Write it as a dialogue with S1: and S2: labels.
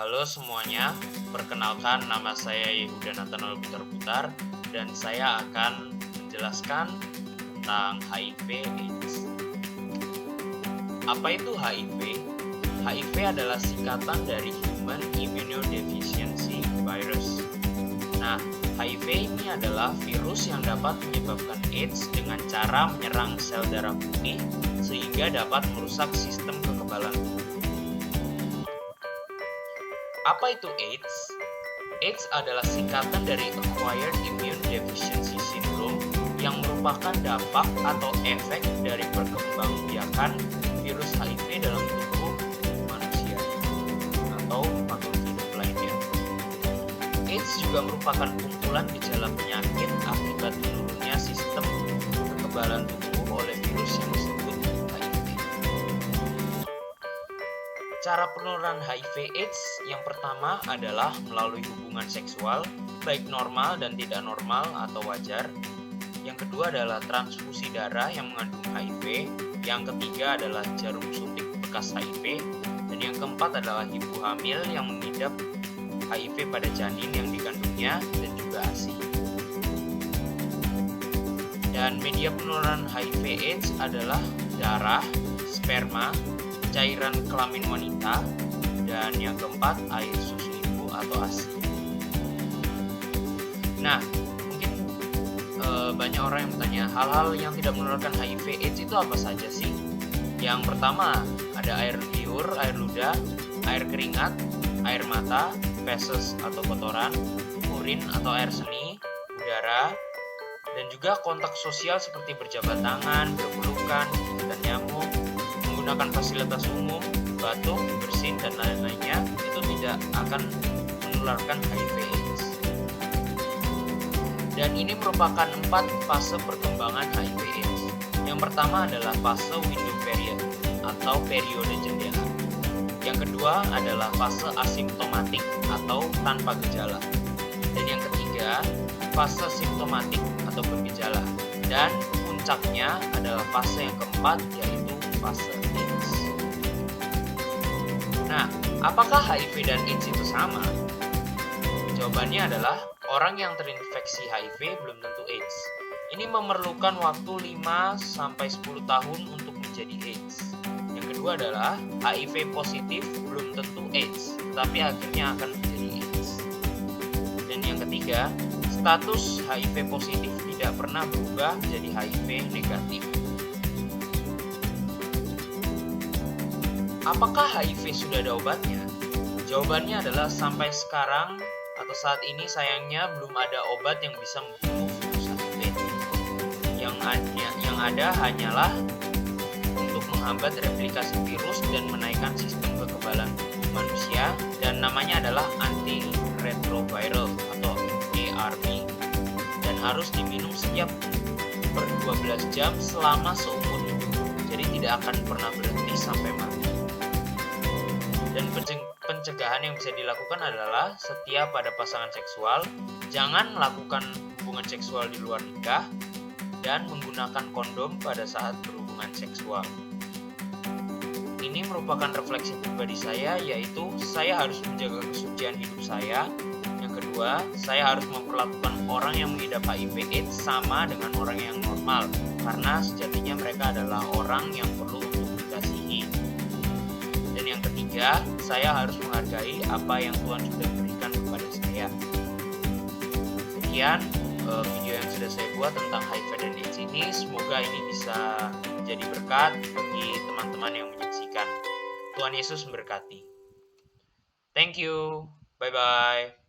S1: Halo semuanya, perkenalkan nama saya Yehuda Nathanael Putar-Putar dan saya akan menjelaskan tentang HIV/AIDS. Apa itu HIV? HIV adalah singkatan dari Human Immunodeficiency Virus. Nah, HIV ini adalah virus yang dapat menyebabkan AIDS dengan cara menyerang sel darah putih sehingga dapat merusak sistem kekebalan tubuh. Apa itu AIDS? AIDS adalah singkatan dari Acquired Immune Deficiency Syndrome yang merupakan dampak atau efek dari perkembangbiakan virus HIV dalam tubuh manusia atau makhluk hidup lainnya. AIDS juga merupakan kumpulan gejala penyakit akibat menurunnya sistem kekebalan tubuh oleh virus yang disebut HIV. Cara penularan HIV/AIDS yang pertama adalah melalui hubungan seksual, baik normal dan tidak normal atau wajar. Yang kedua adalah transfusi darah yang mengandung HIV. Yang ketiga adalah jarum suntik bekas HIV. Dan yang keempat adalah ibu hamil yang mengidap HIV pada janin yang dikandungnya dan juga ASI. Dan media penularan HIV/AIDS adalah darah, sperma, cairan kelamin wanita, dan yang keempat air susu ibu atau ASI. Nah, mungkin banyak orang yang bertanya hal-hal yang tidak menularkan HIV/AIDS itu apa saja sih? Yang pertama ada air liur, air ludah, air keringat, air mata, feses atau kotoran, urin atau air seni, udara, dan juga kontak sosial seperti berjabat tangan, berpelukan, gigitan nyamuk, menggunakan fasilitas umum, batuk, bersin, dan lain-lainnya itu tidak akan menularkan HIV/AIDS. Dan ini merupakan 4 fase perkembangan HIV/AIDS. Yang pertama adalah fase window period atau periode jendela. Yang kedua adalah fase asimptomatik atau tanpa gejala. Dan yang ketiga, fase simptomatik atau bergejala. Dan puncaknya adalah fase yang keempat yaitu fase AIDS. Nah, apakah HIV dan AIDS itu sama? Jawabannya adalah orang yang terinfeksi HIV belum tentu AIDS. Ini memerlukan waktu 5-10 tahun untuk menjadi AIDS. Yang kedua adalah HIV positif belum tentu AIDS, tetapi akhirnya akan menjadi AIDS. Dan yang ketiga, status HIV positif tidak pernah berubah menjadi HIV negatif. Apakah HIV sudah ada obatnya? Jawabannya adalah sampai sekarang atau saat ini sayangnya belum ada obat yang bisa membunuh virus HIV. Yang ada hanyalah untuk menghambat replikasi virus dan menaikkan sistem kekebalan tubuh manusia, dan namanya adalah antiretroviral atau ARV, dan harus diminum setiap per 12 jam selama seumur hidup. Jadi tidak akan pernah berhenti sampai mati. Dan pencegahan yang bisa dilakukan adalah setiap pada pasangan seksual, jangan melakukan hubungan seksual di luar nikah, dan menggunakan kondom pada saat berhubungan seksual. Ini merupakan refleksi pribadi saya, yaitu saya harus menjaga kesucian hidup saya. Yang kedua, saya harus memperlakukan orang yang mengidap HIV/AIDS sama dengan orang yang normal, karena sejatinya mereka adalah orang yang perlu untuk dikasihi. Dan yang ketiga, saya harus menghargai apa yang Tuhan sudah berikan kepada saya. Sekian video yang sudah saya buat tentang HIV dan AIDS ini. Semoga ini bisa menjadi berkat bagi teman-teman yang menyaksikan. Tuhan Yesus memberkati. Thank you. Bye-bye.